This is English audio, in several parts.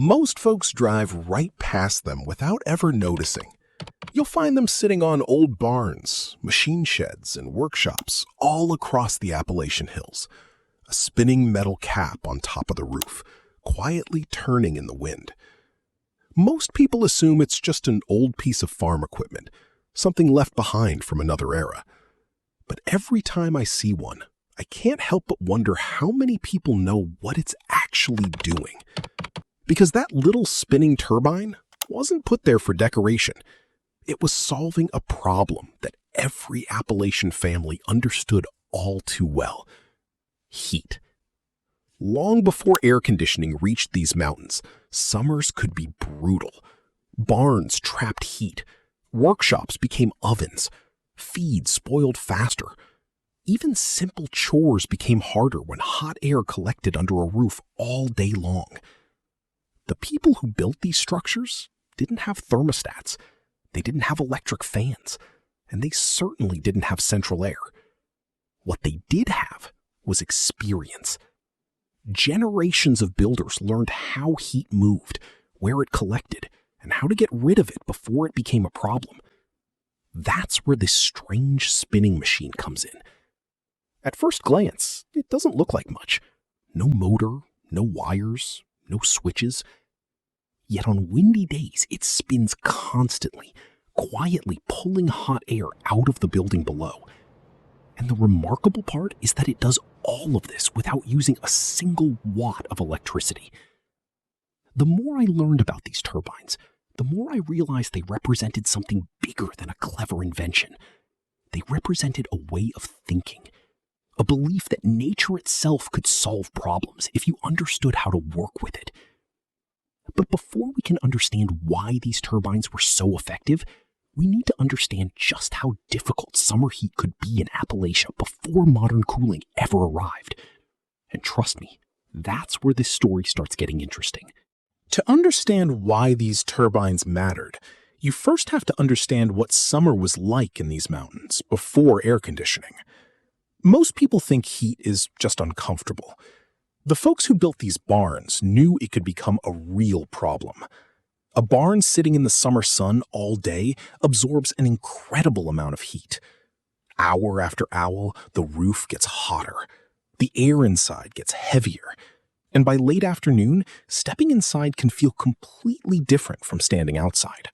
Most folks drive right past them without ever noticing. You'll find them sitting on old barns, machine sheds, and workshops all across the Appalachian Hills. A spinning metal cap on top of the roof, quietly turning in the wind. Most people assume it's just an old piece of farm equipment, something left behind from another era. But every time I see one, I can't help but wonder how many people know what it's actually doing. Because that little spinning turbine wasn't put there for decoration. It was solving a problem that every Appalachian family understood all too well: heat. Long before air conditioning reached these mountains, summers could be brutal. Barns trapped heat. Workshops became ovens. Feed spoiled faster. Even simple chores became harder when hot air collected under a roof all day long. The people who built these structures didn't have thermostats. They didn't have electric fans. And they certainly didn't have central air. What they did have was experience. Generations of builders learned how heat moved, where it collected, and how to get rid of it before it became a problem. That's where this strange spinning machine comes in. At first glance, it doesn't look like much. No motor, no wires, no switches. Yet on windy days, it spins constantly, quietly pulling hot air out of the building below. And the remarkable part is that it does all of this without using a single watt of electricity. The more I learned about these turbines, the more I realized they represented something bigger than a clever invention. They represented a way of thinking, a belief that nature itself could solve problems if you understood how to work with it. But before we can understand why these turbines were so effective, we need to understand just how difficult summer heat could be in Appalachia before modern cooling ever arrived. And trust me, that's where this story starts getting interesting. To understand why these turbines mattered, you first have to understand what summer was like in these mountains before air conditioning. Most people think heat is just uncomfortable. The folks who built these barns knew it could become a real problem. A barn sitting in the summer sun all day absorbs an incredible amount of heat. Hour after hour, the roof gets hotter. The air inside gets heavier. And by late afternoon, stepping inside can feel completely different from standing outside.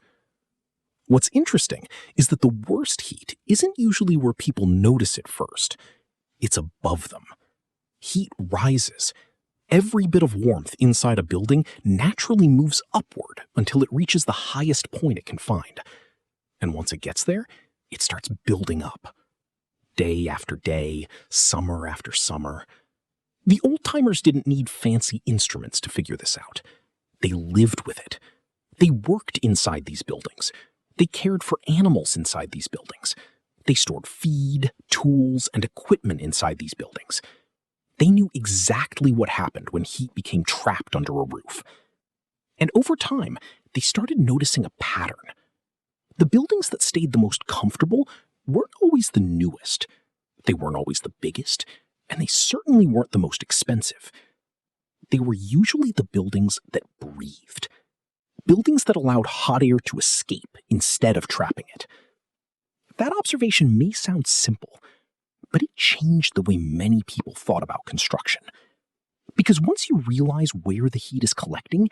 What's interesting is that the worst heat isn't usually where people notice it first. It's above them. Heat rises. Every bit of warmth inside a building naturally moves upward until it reaches the highest point it can find. And once it gets there, it starts building up. Day after day, summer after summer. The old-timers didn't need fancy instruments to figure this out. They lived with it. They worked inside these buildings. They cared for animals inside these buildings. They stored feed, tools, and equipment inside these buildings. They knew exactly what happened when heat became trapped under a roof. And over time, they started noticing a pattern. The buildings that stayed the most comfortable weren't always the newest. They weren't always the biggest, and they certainly weren't the most expensive. They were usually the buildings that breathed. Buildings that allowed hot air to escape instead of trapping it. That observation may sound simple, but it changed the way many people thought about construction. Because once you realize where the heat is collecting,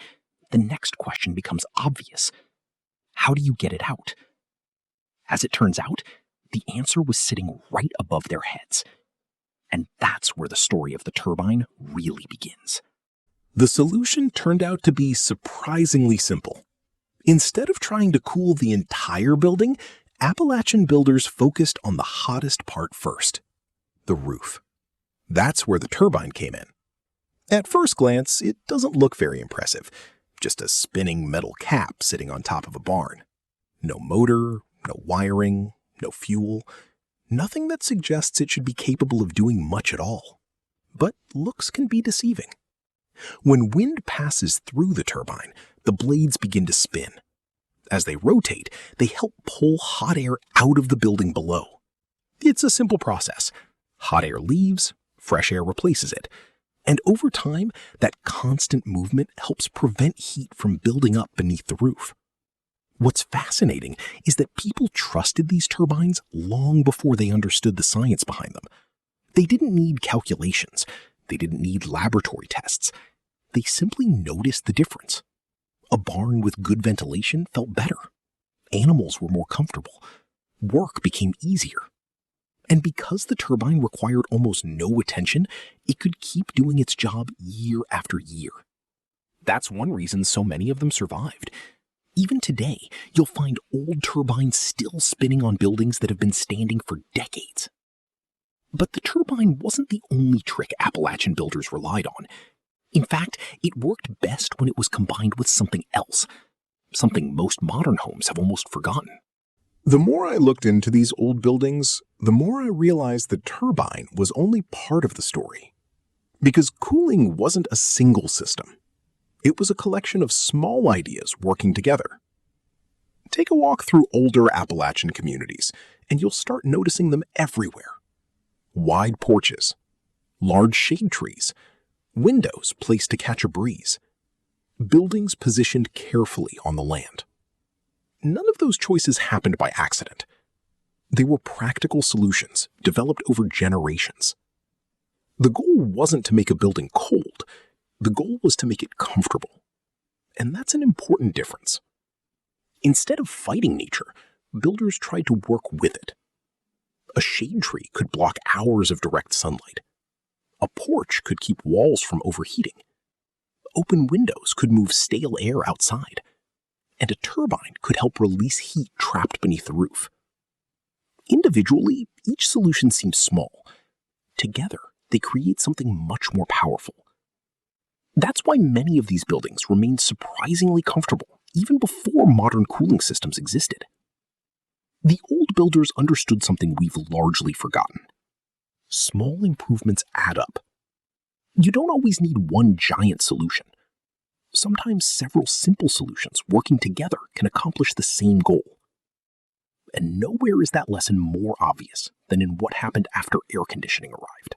the next question becomes obvious. How do you get it out? As it turns out, the answer was sitting right above their heads. And that's where the story of the turbine really begins. The solution turned out to be surprisingly simple. Instead of trying to cool the entire building, Appalachian builders focused on the hottest part first, the roof. That's where the turbine came in. At first glance, it doesn't look very impressive. Just a spinning metal cap sitting on top of a barn. No motor, no wiring, no fuel. Nothing that suggests it should be capable of doing much at all. But looks can be deceiving. When wind passes through the turbine, the blades begin to spin. As they rotate, they help pull hot air out of the building below. It's a simple process. Hot air leaves, fresh air replaces it. And over time, that constant movement helps prevent heat from building up beneath the roof. What's fascinating is that people trusted these turbines long before they understood the science behind them. They didn't need calculations. They didn't need laboratory tests. They simply noticed the difference. A barn with good ventilation felt better. Animals were more comfortable. Work became easier. And because the turbine required almost no attention, it could keep doing its job year after year. That's one reason so many of them survived. Even today, you'll find old turbines still spinning on buildings that have been standing for decades. But the turbine wasn't the only trick Appalachian builders relied on. In fact, it worked best when it was combined with something else, something most modern homes have almost forgotten. The more I looked into these old buildings, the more I realized the turbine was only part of the story. Because cooling wasn't a single system. It was a collection of small ideas working together. Take a walk through older Appalachian communities, and you'll start noticing them everywhere. Wide porches, large shade trees, windows placed to catch a breeze, buildings positioned carefully on the land. None of those choices happened by accident. They were practical solutions developed over generations. The goal wasn't to make a building cold. The goal was to make it comfortable. And that's an important difference. Instead of fighting nature, builders tried to work with it. A shade tree could block hours of direct sunlight. A porch could keep walls from overheating. Open windows could move stale air outside. And a turbine could help release heat trapped beneath the roof. Individually, each solution seems small. Together, they create something much more powerful. That's why many of these buildings remained surprisingly comfortable even before modern cooling systems existed. The old builders understood something we've largely forgotten. Small improvements add up. You don't always need one giant solution. Sometimes several simple solutions working together can accomplish the same goal. And nowhere is that lesson more obvious than in what happened after air conditioning arrived.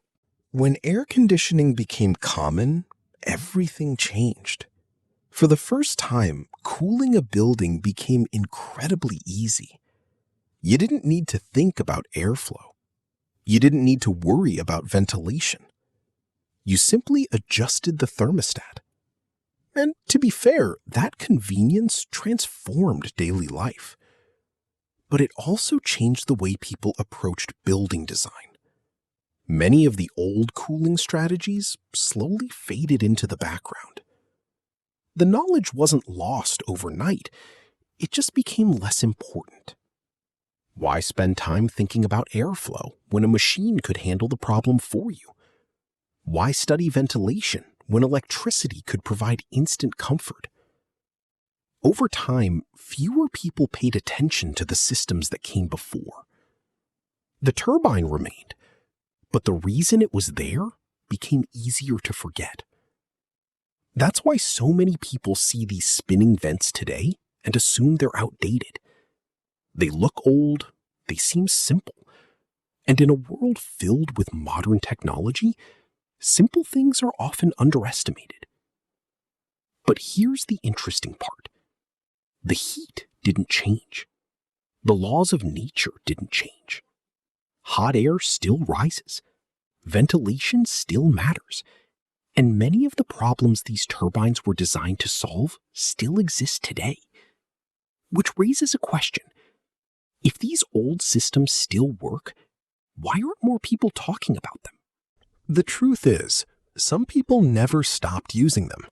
When air conditioning became common, everything changed. For the first time, cooling a building became incredibly easy. You didn't need to think about airflow. You didn't need to worry about ventilation. You simply adjusted the thermostat. And to be fair, that convenience transformed daily life. But it also changed the way people approached building design. Many of the old cooling strategies slowly faded into the background. The knowledge wasn't lost overnight. It just became less important. Why spend time thinking about airflow when a machine could handle the problem for you? Why study ventilation when electricity could provide instant comfort? Over time, fewer people paid attention to the systems that came before. The turbine remained, but the reason it was there became easier to forget. That's why so many people see these spinning vents today and assume they're outdated. They look old, they seem simple, and in a world filled with modern technology, simple things are often underestimated. But here's the interesting part. The heat didn't change. The laws of nature didn't change. Hot air still rises. Ventilation still matters. And many of the problems these turbines were designed to solve still exist today. Which raises a question. If these old systems still work, why aren't more people talking about them? The truth is, some people never stopped using them.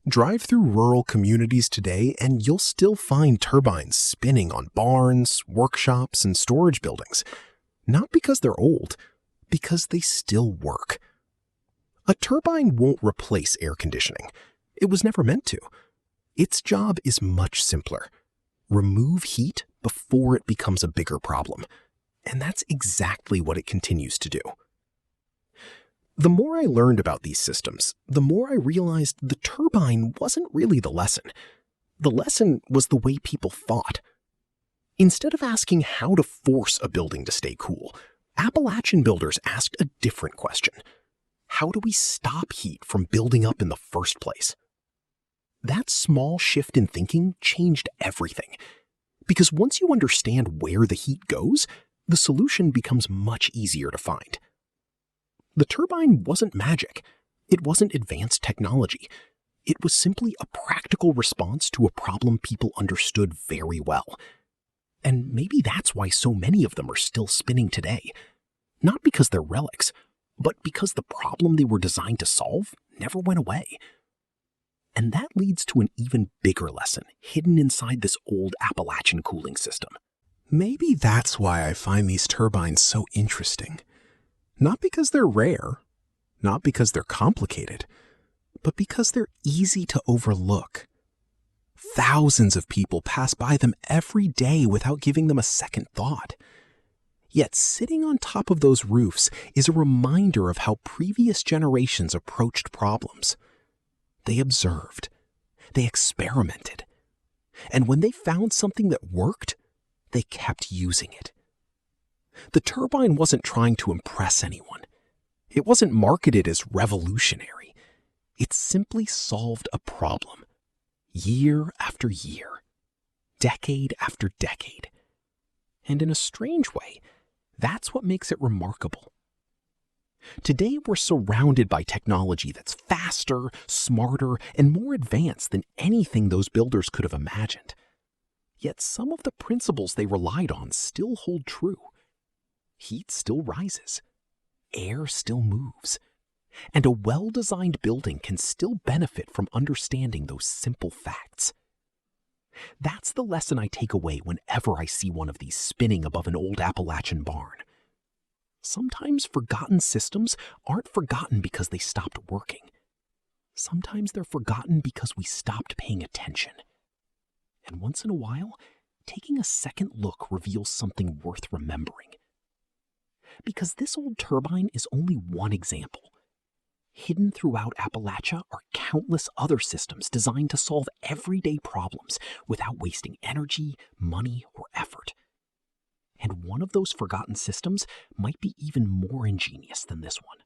Drive through rural communities today and you'll still find turbines spinning on barns, workshops, and storage buildings. Not because they're old, because they still work. A turbine won't replace air conditioning. It was never meant to. Its job is much simpler. Remove heat before it becomes a bigger problem. And that's exactly what it continues to do. The more I learned about these systems, the more I realized the turbine wasn't really the lesson. The lesson was the way people thought. Instead of asking how to force a building to stay cool, Appalachian builders asked a different question. How do we stop heat from building up in the first place? That small shift in thinking changed everything. Because once you understand where the heat goes, the solution becomes much easier to find. The turbine wasn't magic. It wasn't advanced technology. It was simply a practical response to a problem people understood very well. And maybe that's why so many of them are still spinning today. Not because they're relics, but because the problem they were designed to solve never went away. And that leads to an even bigger lesson hidden inside this old Appalachian cooling system. Maybe that's why I find these turbines so interesting. Not because they're rare, not because they're complicated, but because they're easy to overlook. Thousands of people pass by them every day without giving them a second thought. Yet sitting on top of those roofs is a reminder of how previous generations approached problems. They observed, they experimented, and when they found something that worked, they kept using it. The turbine wasn't trying to impress anyone. It wasn't marketed as revolutionary. It simply solved a problem, year after year, decade after decade. And in a strange way, that's what makes it remarkable. Today, we're surrounded by technology that's faster, smarter, and more advanced than anything those builders could have imagined. Yet some of the principles they relied on still hold true. Heat still rises. Air still moves. And a well-designed building can still benefit from understanding those simple facts. That's the lesson I take away whenever I see one of these spinning above an old Appalachian barn. Sometimes forgotten systems aren't forgotten because they stopped working. Sometimes they're forgotten because we stopped paying attention. And once in a while, taking a second look reveals something worth remembering. Because this old turbine is only one example. Hidden throughout Appalachia are countless other systems designed to solve everyday problems without wasting energy, money, or effort. And one of those forgotten systems might be even more ingenious than this one.